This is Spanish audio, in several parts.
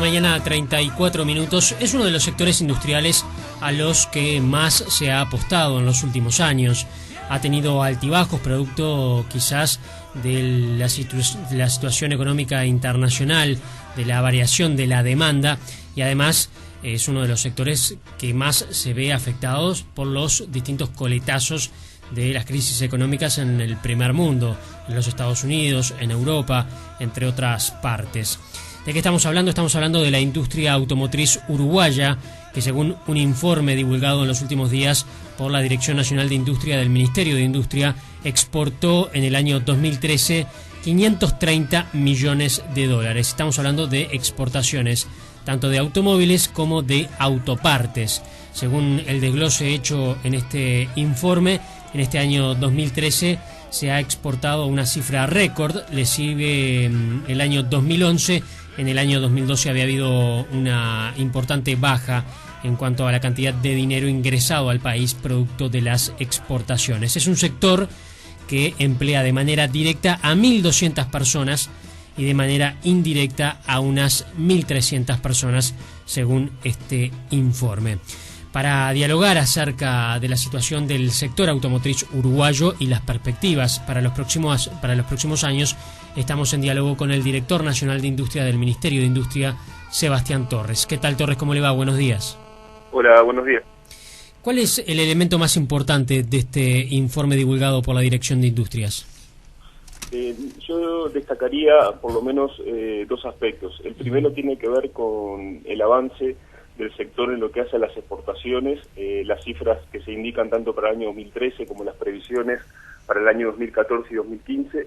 mañana, 34 minutos. Es uno de los sectores industriales a los que más se ha apostado en los últimos años. Ha tenido altibajos, producto quizás de la situación económica internacional, de la variación de la demanda, y además es uno de los sectores que más se ve afectados por los distintos coletazos de las crisis económicas en el primer mundo, en los Estados Unidos, en Europa, entre otras partes. ¿De qué estamos hablando? Estamos hablando de la industria automotriz uruguaya, que según un informe divulgado en los últimos días por la Dirección Nacional de Industria del Ministerio de Industria, exportó en el año 2013 $530 millones. Estamos hablando de exportaciones, tanto de automóviles como de autopartes. Según el desglose hecho en este informe, en este año 2013 se ha exportado una cifra récord, le sigue el año 2011, en el año 2012 había habido una importante baja en cuanto a la cantidad de dinero ingresado al país producto de las exportaciones. Es un sector que emplea de manera directa a 1.200 personas y de manera indirecta a unas 1.300 personas, según este informe. Para dialogar acerca de la situación del sector automotriz uruguayo y las perspectivas para los próximos años, estamos en diálogo con el director nacional de Industria del Ministerio de Industria, Sebastián Torres. ¿Qué tal, Torres? ¿Cómo le va? Buenos días. Hola, buenos días. ¿Cuál es el elemento más importante de este informe divulgado por la Dirección de Industrias? Yo destacaría por lo menos dos aspectos. El primero tiene que ver con el avance del sector en lo que hace a las exportaciones, las cifras que se indican tanto para el año 2013 como las previsiones para el año 2014 y 2015.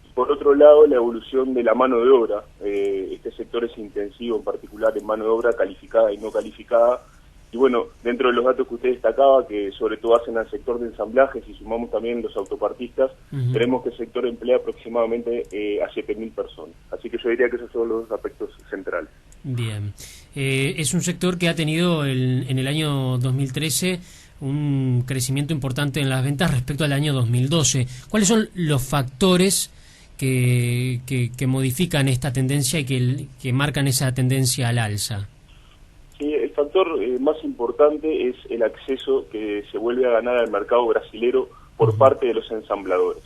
Y por otro lado, la evolución de la mano de obra. Este sector es intensivo, en particular en mano de obra calificada y no calificada. Y bueno, dentro de los datos que usted destacaba, que sobre todo hacen al sector de ensamblajes y sumamos también los autopartistas, creemos que el sector emplea aproximadamente a 7.000 personas. Así que yo diría que esos son los dos aspectos centrales. Bien. Es un sector que ha tenido en el año 2013 un crecimiento importante en las ventas respecto al año 2012. ¿Cuáles son los factores que modifican esta tendencia y que marcan esa tendencia al alza? Sí, el factor más importante es el acceso que se vuelve a ganar al mercado brasilero por parte de los ensambladores.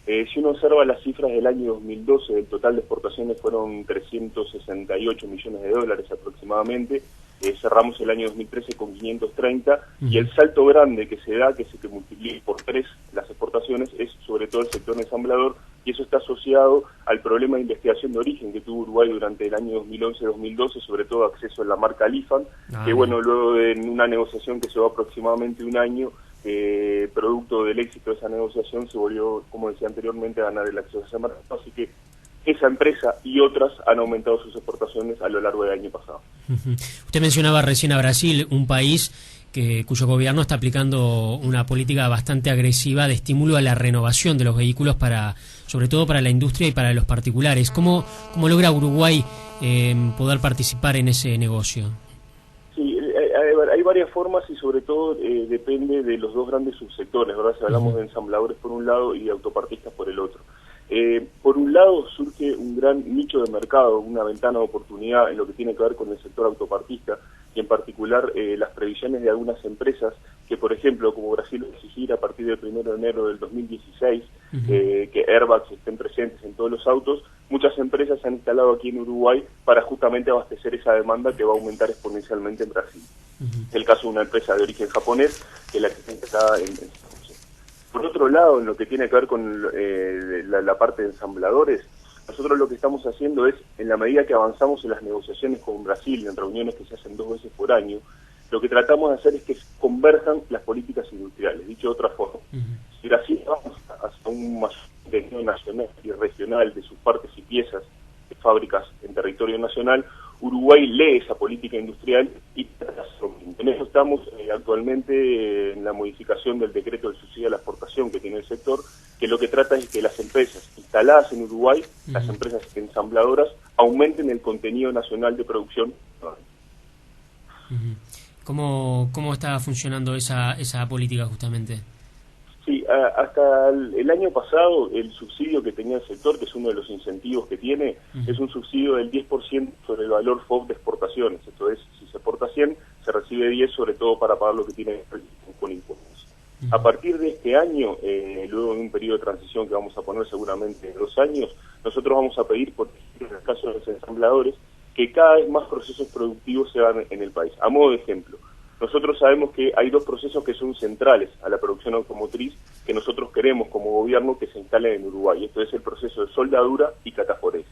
Si uno observa las cifras del año 2012, el total de exportaciones fueron $368 millones aproximadamente. Cerramos el año 2013 con 530 y el salto grande que se da, que multiplica por 3 las exportaciones, es sobre todo el sector ensamblador, y eso está asociado al problema de investigación de origen que tuvo Uruguay durante el año 2011-2012, sobre todo acceso a la marca Lifan, que bueno, luego de una negociación que llevó aproximadamente un año, producto del éxito de esa negociación, se volvió, como decía anteriormente, a ganar el acceso a ese mercado, así que esa empresa y otras han aumentado sus exportaciones a lo largo del año pasado. Usted mencionaba recién a Brasil, un país cuyo gobierno está aplicando una política bastante agresiva de estímulo a la renovación de los vehículos, sobre todo para la industria y para los particulares. ¿Cómo logra Uruguay poder participar en ese negocio? Sí, hay varias formas y sobre todo depende de los dos grandes subsectores, ¿verdad? Si hablamos de ensambladores por un lado y de autopartistas por el otro. Por un lado surge un gran nicho de mercado, una ventana de oportunidad en lo que tiene que ver con el sector autopartista y en particular las previsiones de algunas empresas que, por ejemplo, como Brasil va a exigir a partir del 1 de enero del 2016 que airbags estén presentes en todos los autos, muchas empresas se han instalado aquí en Uruguay para justamente abastecer esa demanda que va a aumentar exponencialmente en Brasil. Es el caso de una empresa de origen japonés que es la que está instalada en Por otro lado, en lo que tiene que ver con la parte de ensambladores, nosotros lo que estamos haciendo es, en la medida que avanzamos en las negociaciones con Brasil, en reuniones que se hacen 2 veces por año, lo que tratamos de hacer es que converjan las políticas industriales. Dicho de otra forma, si Brasil vamos hacia un mayor contenido nacional y regional de sus partes y piezas de fábricas en territorio nacional, Uruguay lee esa política industrial y trata de hacerlo. En eso estamos actualmente en la modificación del decreto del subsidio a la exportación que tiene el sector, que lo que trata es que las empresas instaladas en Uruguay, las empresas ensambladoras, aumenten el contenido nacional de producción. ¿Cómo está funcionando esa política justamente? Sí, hasta el año pasado el subsidio que tenía el sector, que es uno de los incentivos que tiene, es un subsidio del 10% sobre el valor FOB de exportaciones. Esto es, si se exporta 100, se recibe 10, sobre todo para pagar lo que tiene con impuestos. A partir de este año, luego de un periodo de transición que vamos a poner seguramente 2 años, nosotros vamos a pedir, por ejemplo, en el caso de los ensambladores, que cada vez más procesos productivos se hagan en el país. A modo de ejemplo, nosotros sabemos que hay 2 procesos que son centrales a la producción automotriz que nosotros queremos como gobierno que se instalen en Uruguay. Esto es el proceso de soldadura y cataforés.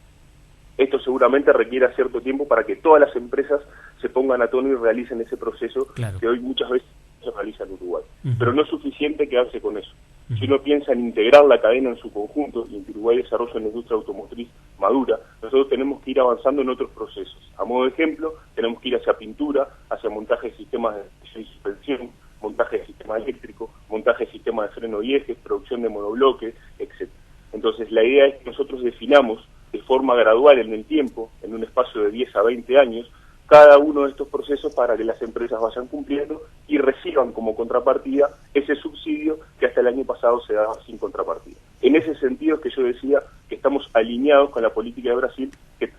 Esto seguramente requiere cierto tiempo para que todas las empresas se pongan a tono y realicen ese proceso, claro, que hoy muchas veces se realiza en Uruguay. Pero no es suficiente quedarse con eso. Si uno piensa en integrar la cadena en su conjunto y en que Uruguay desarrolle una industria automotriz madura, nosotros tenemos que ir avanzando en otros procesos. A modo de ejemplo, tenemos que ir hacia pintura, hacia montaje de sistemas de suspensión, montaje de sistema eléctrico, montaje de sistema de freno y ejes, producción de monobloques, etc. Entonces, la idea es que nosotros definamos de forma gradual en el tiempo, en un espacio de 10 a 20 años, cada uno de estos procesos para que las empresas vayan cumpliendo y reciban como contrapartida ese subsidio que hasta el año pasado se daba sin contrapartida. En ese sentido es que yo decía que estamos alineados con la política de Brasil, que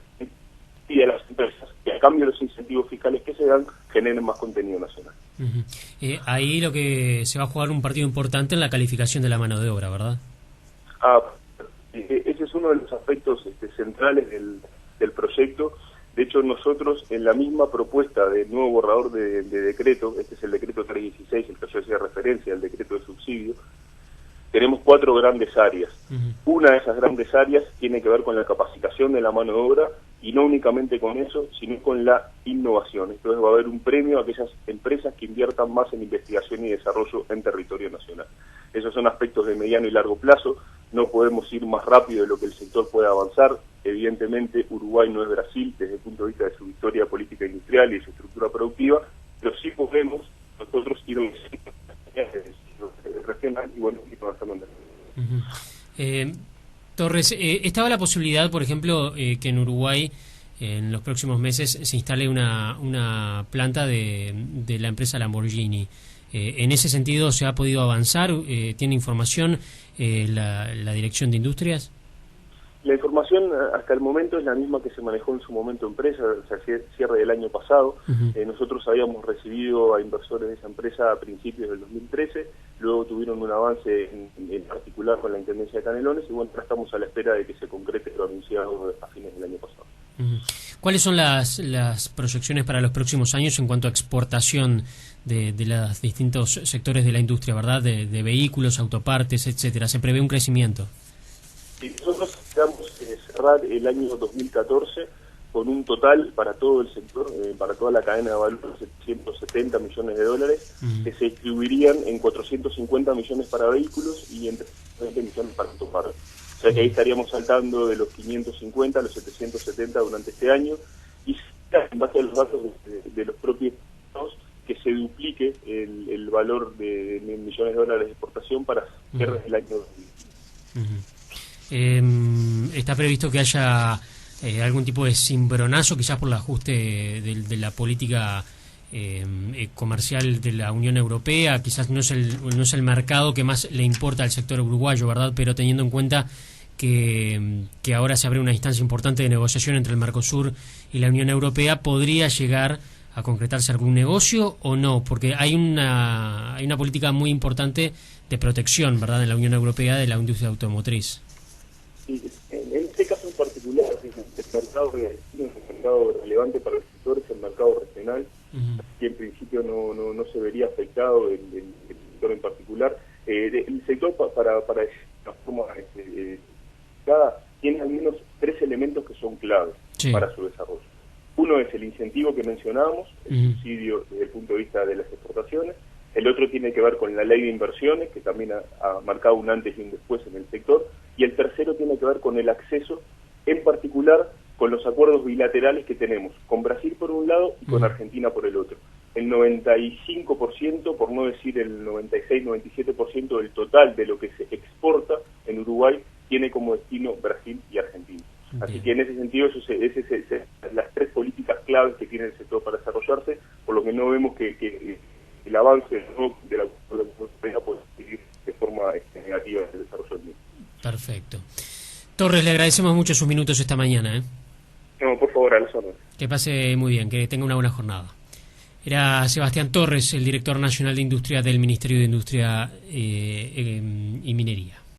pide a las empresas que a cambio de los incentivos fiscales que se dan, generen más contenido nacional. Ahí lo que se va a jugar un partido importante en la calificación de la mano de obra, ¿verdad? Ese es uno de los aspectos centrales del proyecto. De hecho, nosotros en la misma propuesta del nuevo borrador de decreto, este es el decreto 316, el que yo hacía referencia, el decreto de subsidio, tenemos 4 grandes áreas. Una de esas grandes áreas tiene que ver con la capacitación de la mano de obra, y no únicamente con eso, sino con la innovación. Entonces va a haber un premio a aquellas empresas que inviertan más en investigación y desarrollo en territorio nacional. Esos son aspectos de mediano y largo plazo. No podemos ir más rápido de lo que el sector puede avanzar. Evidentemente, Uruguay no es Brasil desde el punto de vista de su historia política industrial y su estructura productiva, pero sí podemos nosotros ir regional y bueno, ir avanzando en Torres, ¿estaba la posibilidad, por ejemplo, que en Uruguay en los próximos meses se instale una planta de la empresa Lamborghini? ¿En ese sentido se ha podido avanzar? ¿Tiene información la Dirección de Industrias? La información hasta el momento es la misma que se manejó en su momento empresa, o sea, cierre del año pasado. Nosotros habíamos recibido a inversores de esa empresa a principios del 2013, luego tuvieron un avance en particular con la Intendencia de Canelones y bueno, ahora estamos a la espera de que se concrete lo anunciado a fines del año pasado. ¿Cuáles son las proyecciones para los próximos años en cuanto a exportación de los distintos sectores de la industria, verdad? De vehículos, autopartes, etcétera. ¿Se prevé un crecimiento? Sí, nosotros esperamos cerrar el año 2014 con un total para todo el sector, para toda la cadena de valor, de $770 millones, que se distribuirían en 450 millones para vehículos y entre 20 millones para autopartes. O sea que ahí estaríamos saltando de los 550 a los 770 durante este año, y en base a los datos de los propios que se duplique el valor de millones de dólares de exportación para cierre del año 2000. ¿Está previsto que haya algún tipo de cimbronazo, quizás por el ajuste de la política comercial de la Unión Europea? Quizás no es el mercado que más le importa al sector uruguayo, ¿verdad? Pero teniendo en cuenta que ahora se abre una instancia importante de negociación entre el Mercosur y la Unión Europea, ¿podría llegar a concretarse algún negocio o no? Porque hay una política muy importante de protección, ¿verdad?, en la Unión Europea de la industria automotriz. Sí, en este caso en particular, el mercado relevante para el sector es el mercado regional, que en principio no se vería afectado el sector en particular. El sector, para decir una forma tiene al menos 3 elementos que son claves para su desarrollo. Uno es el incentivo que mencionábamos, el subsidio desde el punto de vista de las exportaciones. El otro tiene que ver con la ley de inversiones, que también ha marcado un antes y un después en el sector. Y el tercero tiene que ver con el acceso, en particular con los acuerdos bilaterales que tenemos con Brasil por un lado y con Argentina por el otro. El 95%, por no decir el 96-97% del total de lo que se exporta en Uruguay tiene como destino Brasil y Argentina. Así que en ese sentido, las 3 políticas claves que tiene el sector para desarrollarse, por lo que no vemos que el avance de la Unión Europea puede seguir de forma negativa del desarrollo del mismo. Perfecto. Torres, le agradecemos mucho sus minutos esta mañana. No, por favor, a las órdenes. Que pase muy bien, que tenga una buena jornada. Era Sebastián Torres, el director nacional de Industria del Ministerio de Industria y Minería.